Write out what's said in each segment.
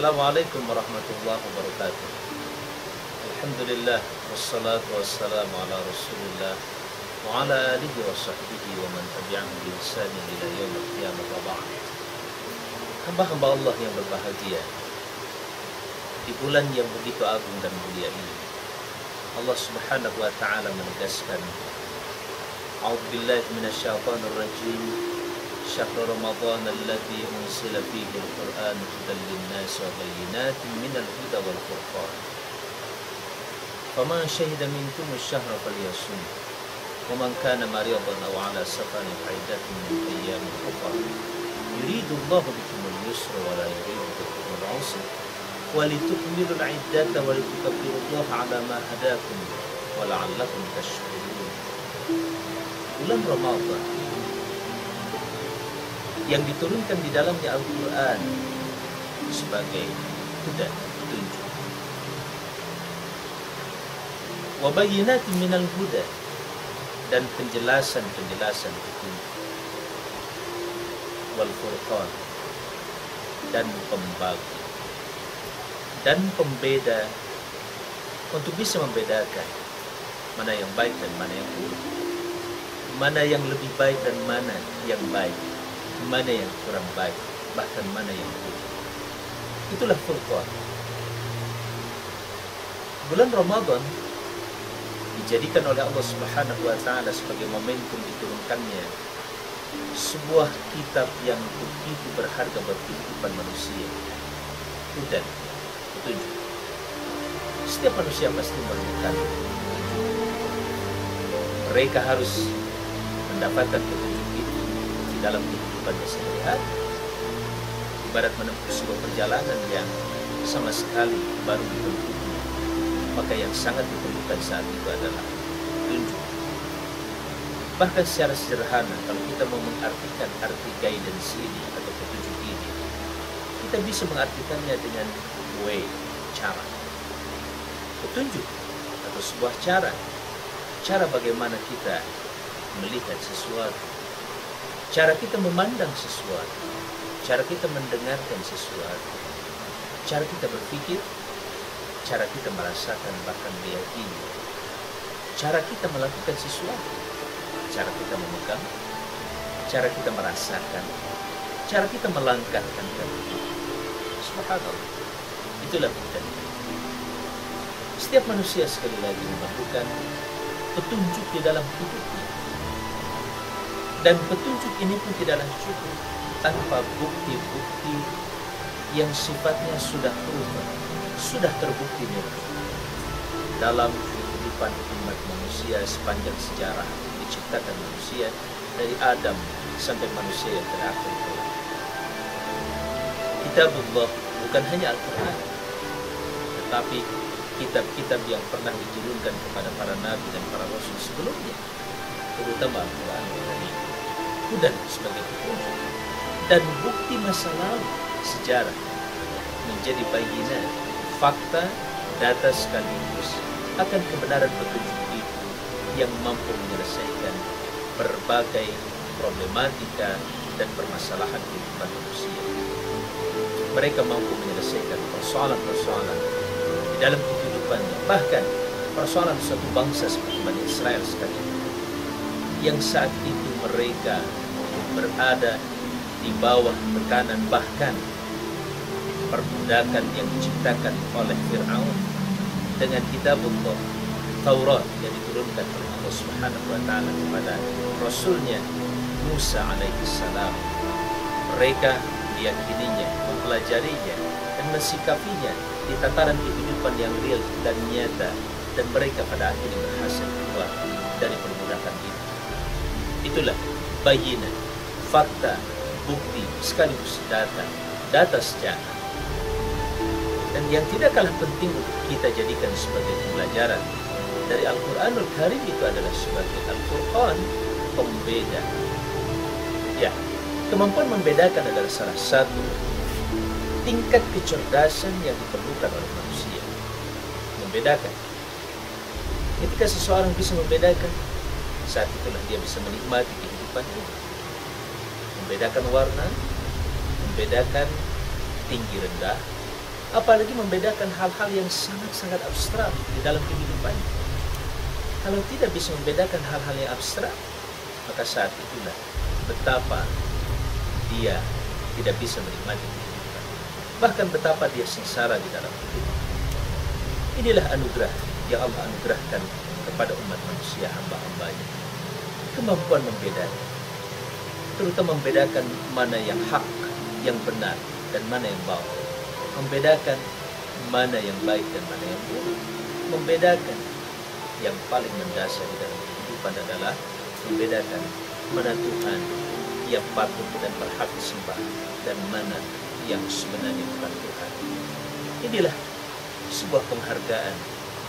Assalamualaikum warahmatullahi wabarakatuh. Alhamdulillah wassalatu wassalamu ala Rasulillah wa ala alihi wa sahbihi wa man tabi'ahum bi ihsanin ila yaumil qiyamah wa ba'd. Hamba-hamba Allah yang berbahagia, di bulan yang begitu agung dan mulia ini, Allah Subhanahu wa taala menegaskan, A'udzubillahi minasyaitonir rajim. Syahrul Ramadan alladzi unzila fihi al-Qur'an hudan lin-nas wa bayyinatin minal huda wal furqan. Faman syahida minkum asy-syahra falyasum. Wa man kana maridan aw 'ala safarin fa'iddatun min ayyamin ukhra. Yuridu Allahu bikum al-yusra wa la yuridu bikum al-'usra. Wa litukmilu al-'iddata wa litukabbiru Allaha 'ala ma hadakum wa la'allakum tashkurun. Bulan Ramadan yang diturunkan di dalamnya Al-Quran sebagai huda, petunjuk. Wa bayyinatin minal huda, dan penjelasan-penjelasan petunjuk. Wal furqan, dan pembagi dan pembeda, untuk bisa membedakan mana yang baik dan mana yang buruk, mana yang lebih baik dan mana yang baik, mana yang kurang baik, bahkan mana yang buruk. Itulah Furqan. Bulan Ramadan dijadikan oleh Allah Subhanahu wa taala sebagai momentum diturunkannya sebuah kitab yang begitu berharga bagi kehidupan manusia. Hudan, petunjuk. Setiap manusia pasti memerlukan petunjuk. Mereka harus mendapatkan petunjuk itu di dalam kehidupannya sehari-hari. Ibarat menempuh sebuah perjalanan yang sama sekali baru ditempuh, maka yang sangat diperlukan saat itu adalah petunjuk. Bahkan secara sederhana, kalau kita mau mengartikan arti guidance ini atau petunjuk ini, kita bisa mengartikannya dengan way, cara. Petunjuk atau sebuah cara bagaimana kita melihat sesuatu, cara kita memandang sesuatu, cara kita mendengarkan sesuatu, cara kita berpikir, cara kita merasakan bahkan meyakini, cara kita melakukan sesuatu, cara kita memegang, cara kita merasakan, cara kita melangkahkan kaki. Subhanallah, itulah hudan. Setiap manusia sekali lagi memerlukan petunjuk di dalam hidupnya. Dan petunjuk ini pun tidaklah cukup tanpa bukti-bukti yang sifatnya sudah proven, sudah terbukti dalam kehidupan umat manusia sepanjang sejarah diciptakan manusia dari Adam sampai manusia yang terakhir. Kitabullah bukan hanya Al-Quran, tetapi kitab-kitab yang pernah diturunkan kepada para nabi dan para rasul sebelumnya, terutama Al-Quran Karim. Hudan sebagai petunjuk dan bukti masa lalu sejarah menjadi bayyinat, fakta, data sekaligus akan kebenaran petunjuk itu yang mampu menyelesaikan berbagai problematika dan permasalahan kehidupan manusia. Mereka mampu menyelesaikan persoalan-persoalan di dalam kehidupannya, bahkan persoalan suatu bangsa seperti Bani Israel sekalipun, yang saat itu mereka berada di bawah tekanan bahkan perbudakan yang diciptakan oleh Fir'aun. Dengan kitabullah, Taurat yang diturunkan oleh Allah Subhanahu wa taala kepada Rasulnya Musa alaihi salam, mereka meyakininya, mempelajarinya dan mensikapinya di tataran kehidupan yang real dan nyata, dan mereka pada akhirnya berhasil keluar dari perbudakan itu. Itulah bayyinat, fakta, bukti, sekaligus data sejarah. Dan yang tidak kalah penting untuk kita jadikan sebagai pembelajaran dari Al-Quranul Karim itu adalah sebagai Al-Furqan, pembeda. Ya, kemampuan membedakan adalah salah satu tingkat kecerdasan yang diperlukan oleh manusia. Membedakan. Ketika seseorang bisa membedakan, saat itulah dia bisa menikmati kehidupan ini. Membedakan warna, membedakan tinggi rendah, Apalagi membedakan hal-hal yang sangat-sangat abstrak di dalam kehidupan. Kalau tidak bisa membedakan hal-hal yang abstrak, maka saat itulah betapa dia tidak bisa menikmati kehidupan. Bahkan betapa dia sengsara di dalam kehidupan. Inilah anugerah yang Allah anugerahkan kepada umat manusia, hamba-hambanya. Kemampuan membedakan, terutama membedakan mana yang hak, yang benar, dan mana yang batil. Membedakan mana yang baik dan mana yang buruk. Membedakan yang paling mendasar di dalam kehidupan adalah membedakan mana Tuhan yang patut dan berhak disembah dan mana yang sebenarnya bukan Tuhan. Inilah sebuah penghargaan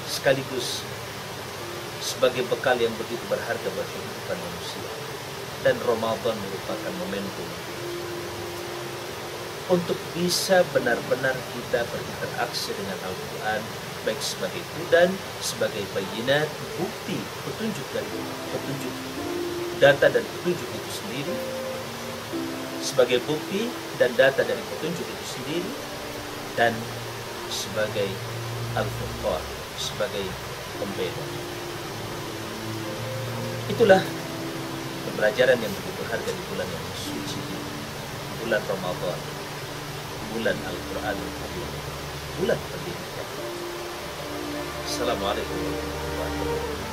sekaligus sebagai bekal yang begitu berharga bagi kehidupan manusia. Dan Ramadan merupakan momentum untuk bisa benar-benar kita berinteraksi dengan Al-Quran, baik sebagai hudan, sebagai bayinat, bukti, petunjuk data dan petunjuk itu sendiri, sebagai bukti dan data dari petunjuk itu sendiri, dan sebagai Al-Furqan, sebagai pembeda. Itulah pembelajaran yang begitu berharga di bulan yang suci ini, bulan Ramadan, bulan Al-Quranul Karim, bulan pendidikan. Assalamualaikum warahmatullahi wabarakatuh.